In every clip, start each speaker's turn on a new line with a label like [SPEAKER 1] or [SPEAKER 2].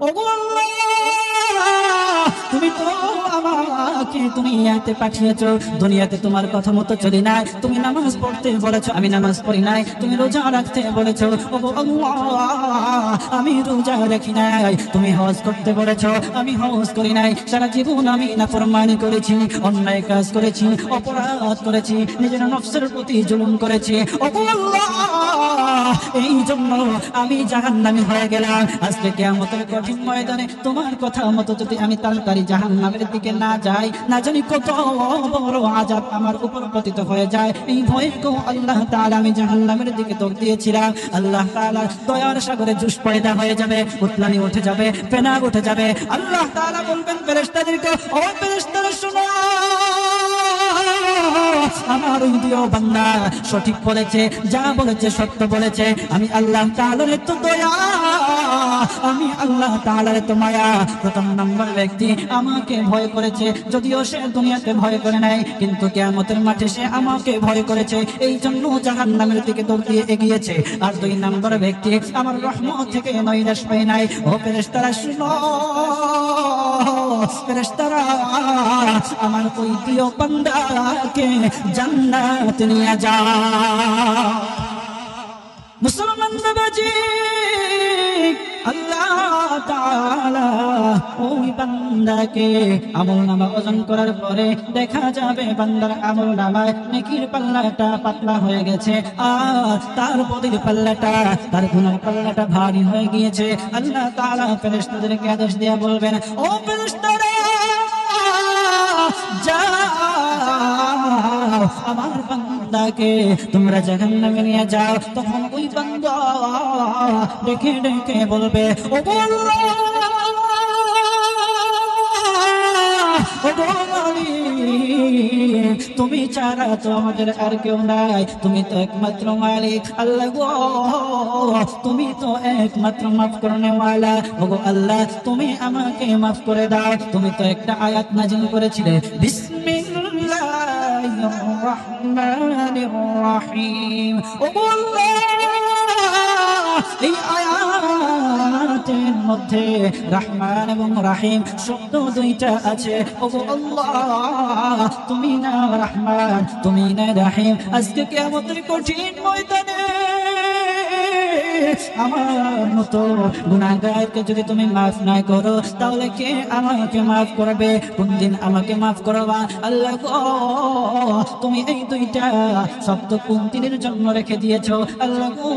[SPEAKER 1] ওগো আল্লাহ, তুমি তো আমাকে দুনিয়াতে পাঠিয়েছো, দুনিয়াতে তোমার কথা মতো চলি নাই। তুমি নামাজ পড়তে বলেছো, আমি নামাজ পড়ি নাই। তুমি রোজা রাখতে বলেছো, ওগো আল্লাহ, আমি রোজা রাখি নাই। তুমি হজ করতে বলেছো, আমি হজ করি নাই। সারা জীবন আমি নাফরমানি করেছি, অন্যায় কাজ করেছি, অপরাধ করেছি, নিজের নফসের প্রতি জুলুম করেছি। ওগো আল্লাহ, এই জন্য আমি জাহান্নামী হয়ে গেলাম। আজকে কিয়ামতের কঠিন ময়দানে তোমার কথা মতো যদি আমি তাড়াতাড়ি জাহান্নামের দিকে না যাই, না জানি কত বড় আযাব আমার উপর পতিত হয়ে যায়। এই ভয়ে গো আল্লাহ তাআলা আমি জাহান্নামের দিকে দৌড় দিয়েছিলাম। আল্লাহ তাআলা দয়ার সাগরে জুস পয়দা হয়ে যাবে, উতলানি উঠে যাবে, ফেনা উঠে যাবে। আল্লাহ তাআলা বলবেন ফেরেশতাদেরকে, ও ফেরেশতারা শোনো, আমার ওই প্রিয় বান্দা সঠিক বলেছে, যা বলেছে সত্য বলেছে। আমি আল্লাহ তাআলার এত দয়া, আমি আল্লাহ তাআলার এত মায়া। প্রথম নম্বর ব্যক্তি আমাকে ভয় করেছে, যদিও সে দুনিয়াতে ভয় করে নাই, কিন্তু কিয়ামতের মাঠে সে আমাকে ভয় করেছে, এই জন্য জাহান্নামের দিকে দৌড় দিয়ে এগিয়েছে। আর দুই নম্বর ব্যক্তি আমার রহমত থেকে নৈরাশ হয় নাই। ও ফেরেশতারা শুনো, ফেরেশতারা আমার ওই প্রিয় বান্দাকে জান্নাতে নিয়ে যাও। মুসলমান বাবাজি, আল্লাহ তাআলা ওই বান্দাকে আমলনামা ওজন করার পরে দেখা যাবে বান্দার আমলনামায় নেকির পাল্লাটা পাতলা হয়ে গেছে, আর তার বদির পাল্লাটা, তার গুনার পাল্লাটা ভারী হয়ে গিয়েছে। আল্লাহ তাআলা ফেরেশতাদেরকে আদেশ দিয়ে বলবেন, ও ফেরেশতারা, যাও আমার বান্দাকে তোমরা জাহান্নামে নিয়ে যাও। তখন ওই বান্দা ডেকে ডেকে বলবে, ও আল্লাহ, ও মালিক, তুমি ছাড়া তো আমাদের আর কেউ নাই, তুমি তো একমাত্র মালিক। আল্লাহ গো, তুমি তো একমাত্র মাফ করনে ওয়ালা। ও গো আল্লাহ, তুমি আমাকে মাফ করে দাও। তুমি তো একটা আয়াত নাযিল করেছিলে, বিসমিল্লাহির রহমানির রহিম। ও আল্লাহ, এই আয়াতের মধ্যে রহমান এবং রহিম শব্দ দুইটা আছে। ও আল্লাহ, তুমি না রহমান, তুমি না রহিম। আজকে কিয়ামতের কঠিন ময়দানে আমার মতো গুনাহগারকে যদি তুমি মাফ না করো, তাহলে কে আমাকে মাফ করবে? কোন দিন আমাকে মাফ করবা? আল্লাহ গো, তুমি এই দুইটা শব্দ কোন দিনের জন্য রেখে দিয়েছো? আল্লাহ গো,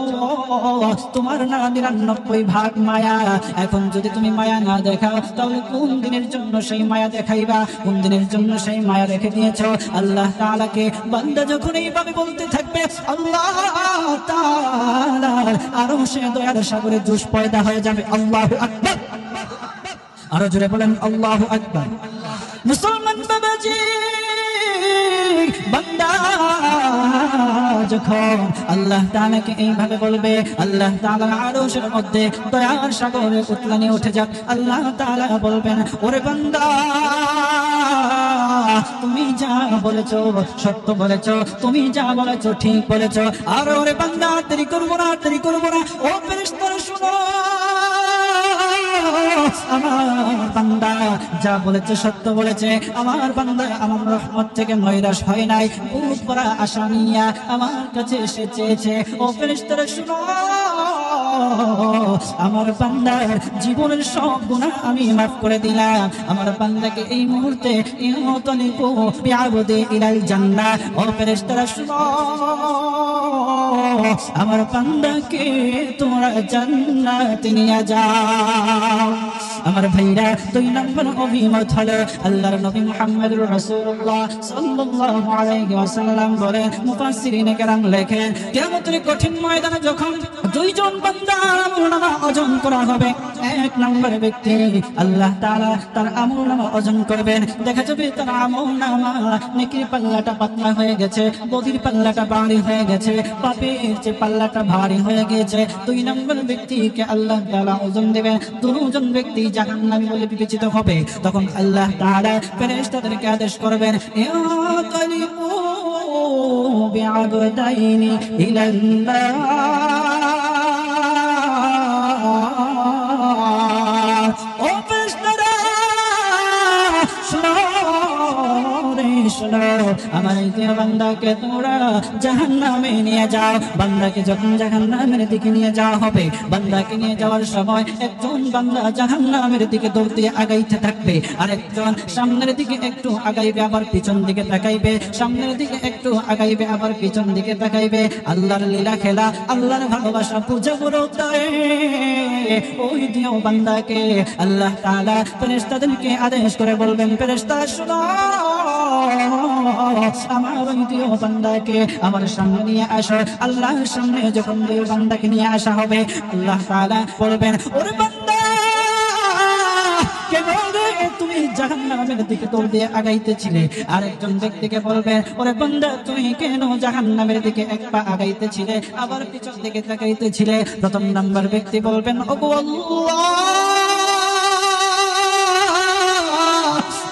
[SPEAKER 1] তোমার না 99 ভাগ মায়া। এখন যদি তুমি মায়া না দেখাও, তাহলে কোন দিনের জন্য সেই মায়া দেখাইবা? কোন দিনের জন্য সেই মায়া রেখে দিয়েছো? আল্লাহ তাআলাকে বান্দা যখন এইভাবে বলতে থাকবে, আল্লাহ তাআলা আরো সে দয়ার সাগরে জোশ পয়দা হয়ে যাবে। আল্লাহু আকবার, আরো জোরে বলেন আল্লাহু আকবার। মুসলমান বাবাজি, বান্দা যখন আল্লাহ তাআলাকে এইভাবে বলবে, আল্লাহ তাআলা আরশের মধ্যে দয়ার সাগরে উতলানি উঠে যাক। আল্লাহ তাআলা বলবেন, ওরে বান্দা, তুমি যা বলেছো সত্য বলেছো, তুমি যা বলেছো ঠিক বলেছো। আর ওরে বান্দা, দেরি করবো না, দেরি করবো না। ও ফেরেশতারা শুনো, আমার বান্দা যা বলেছে সত্য বলেছে। আমার বান্দা আমার রহমত থেকে নৈরাশ হয় নাই, বহুত বড় আশা নিয়ে আমার কাছে এসে চেয়েছে। ও ফেরেশতারা শুনো, আমার বান্দার জীবনের সব গুনাহ আমি মাফ করে দিলাম। আমার বান্দাকে এই মুহূর্তে ইনতালিকু বিআবদি ইলাল জান্নাহ। ও ফেরেশতারা শুনো, আমার বান্দাকে তোমরা জান্নাতে নিয়ে যাও। আমার ভাইরা, 2 নম্বর অভিমত হলো আল্লাহর নবী মুহাম্মদুর রাসূলুল্লাহ সাল্লাল্লাহু আলাইহি ওয়াসাল্লাম বলেন, মুফাসসিরিনে কেরাম লেখেন, কিয়ামতের কঠিন ময়দানে যখন দুইজন বান্দার আমলনামা ওজন করা হবে, 1 নম্বর ব্যক্তি আল্লাহ তাআলা তার আমলনামা ওজন করবেন। দেখা যাবে তার আমলনামা নেকির পাল্লাটা পাতলা হয়ে গেছে, বদির পাল্লাটা ভারী হয়ে গেছে, পাপের যে পাল্লাটা ভারী হয়ে গেছে। 2 নম্বর ব্যক্তিকে আল্লাহ তাআলা ওজন দেবেন। দুজন ব্যক্তি জাহান্নামী বলে বিবেচিত হবে। তখন আল্লাহ তাআলা ফেরেশতাদেরকে আদেশ করবেন, ইনতালিকু বিআবদাইনি ইলাল্লাহ। আমার এই প্রিয় বান্দাকে তোমরা জাহান্নামে নিয়ে যাও। বান্দাকে যখন জাহান্নামের দিকে নিয়ে যাওয়া হবে, বান্দাকে নিয়ে যাওয়ার সময় একজন বান্দা জাহান্নামের দিকে দৌড় দিয়ে আগাইতে থাকবে, আর একজন সামনের দিকে একটু আগাইবে আবার পিছন দিকে তাকাইবে, সামনের দিকে একটু আগাইবে আবার পিছন দিকে তাকাইবে। আল্লাহর লীলা খেলা, আল্লাহর ভালোবাসা পূজা করতে ওই দিও বান্দাকে আল্লাহ তাআলা ফেরেশতাদেরকে আদেশ করে বলবেন, ফেরেশতা শোনো, আমার ওই দিও বান্দাকে আমার সামনে নিয়ে আসো। আল্লাহর সামনে যখন ওই বান্দাকে নিয়ে আসা হবে, আল্লাহ তাআলা বলবেন, ওরে বান্দা কেন রে তুমি জাহান্নামের দিকে দৌড় দিয়ে আগাইতেছিলে? আরেকজন ব্যক্তিকে বলবেন, ওরে বান্দা তুমি কেন জাহান্নামের দিকে এক পা আগাইতেছিলে আবার পিছন দিকে তাকাইতেছিলে? প্রথম নাম্বার ব্যক্তি বলবেন, ওগো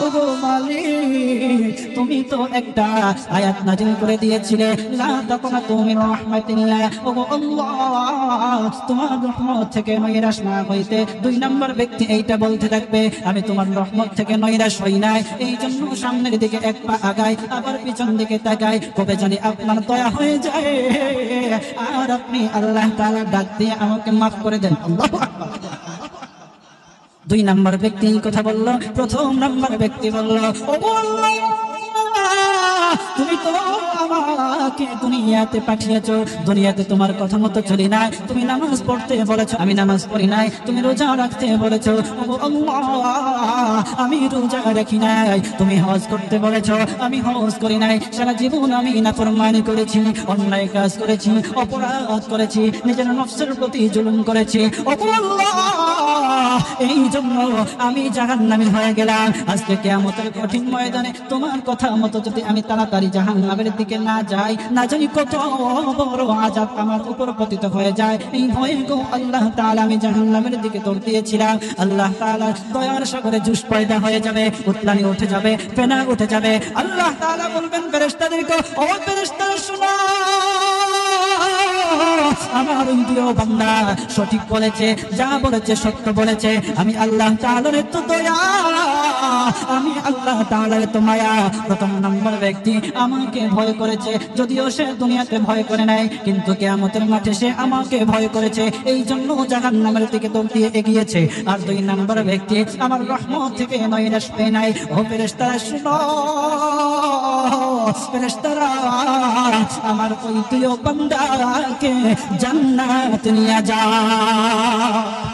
[SPEAKER 1] ওগো মালিক, তুমি তো একটা আয়াত নাযিল করে দিয়েছিলে, লা তাকনাতু মিন রাহমাতিল্লাহ। ওগো আল্লাহ, তোমার রহমত থেকে নৈরাশ না হইতে। দুই নম্বর ব্যক্তি এইটা বলতে থাকবে, আমি তোমার রহমত থেকে নৈরাশ হই নাই, এই জন্য সামনের দিকে এক পা আগাই আবার পিছন দিকে তাকাই, কবে জানি আপনার দয়া হয়ে যায় আর আপনি আল্লাহ তাআলা ডাক দিয়ে আমাকে মাফ করে দেন। আল্লাহু আকবার। দুই নম্বর ব্যক্তি কথা বলল, প্রথম নম্বর ব্যক্তি বলল, ও আল্লাহ, তুমি তো আমাকে দুনিয়াতে পাঠিয়েছো, দুনিয়াতে তোমার কথা মতো চলি নাই, তুমি নামাজ পড়তে বলেছো, আমি নামাজ পড়ি নাই, তুমি রোজা রাখতে বলেছো, ও আল্লাহ, আমি রোজা রাখি নাই, তুমি হজ করতে বলেছো, আমি হজ করি নাই, সারা জীবন আমি নাফরমানি করেছি, অন্যায় কাজ করেছি, অপরাধ করেছি, নিজের নফসের প্রতি জুলুম করেছি, ও আল্লাহ, এই জন্য আমি জাহান্নামী হয়ে গেলাম। আজকে কিয়ামতের কঠিন ময়দানে তোমার কথা মতো যদি আমি তাড়াতাড়ি জাহান্নামের দিকে না যাই, না জানি কত বড় আযাব আমার উপর পতিত হয়ে যায়। এই ভয়ে গো আল্লাহ তাআলা আমি জাহান্নামের দিকে দৌড় দিয়েছিলাম। আল্লাহ তাআলা দয়ার সাগরে জুস পয়দা হয়ে যাবে, উতলানি উঠে যাবে, ফেনা উঠে যাবে। আল্লাহ তাআলা বলবেন ফেরেশতাদেরকে, ও ফেরেশতারা শোনো, আমার প্রিয় বান্দা সঠিক বলেছে, যা বলেছে সত্য বলেছে, আমি আল্লাহ তাআলার এত দয়া, আমি আল্লাহ তাআলার এত মায়া। প্রথম নম্বর ব্যক্তি আমাকে ভয় করেছে, যদিও সে দুনিয়াতে ভয় করে নাই, কিন্তু কিয়ামতের মাঠে সে আমাকে ভয় করেছে, এই জন্য জাহান্নামের দিকে দৌড় দিয়ে এগিয়েছে। আর দুই নম্বর ব্যক্তি আমার রহমত থেকে নৈরাশ হয়ে নাই। ও ফেরেশতারা শুনো, ফেরেশতারা আমার ওই প্রিয় বান্দাকে জান্নাত নিয়ে যাও।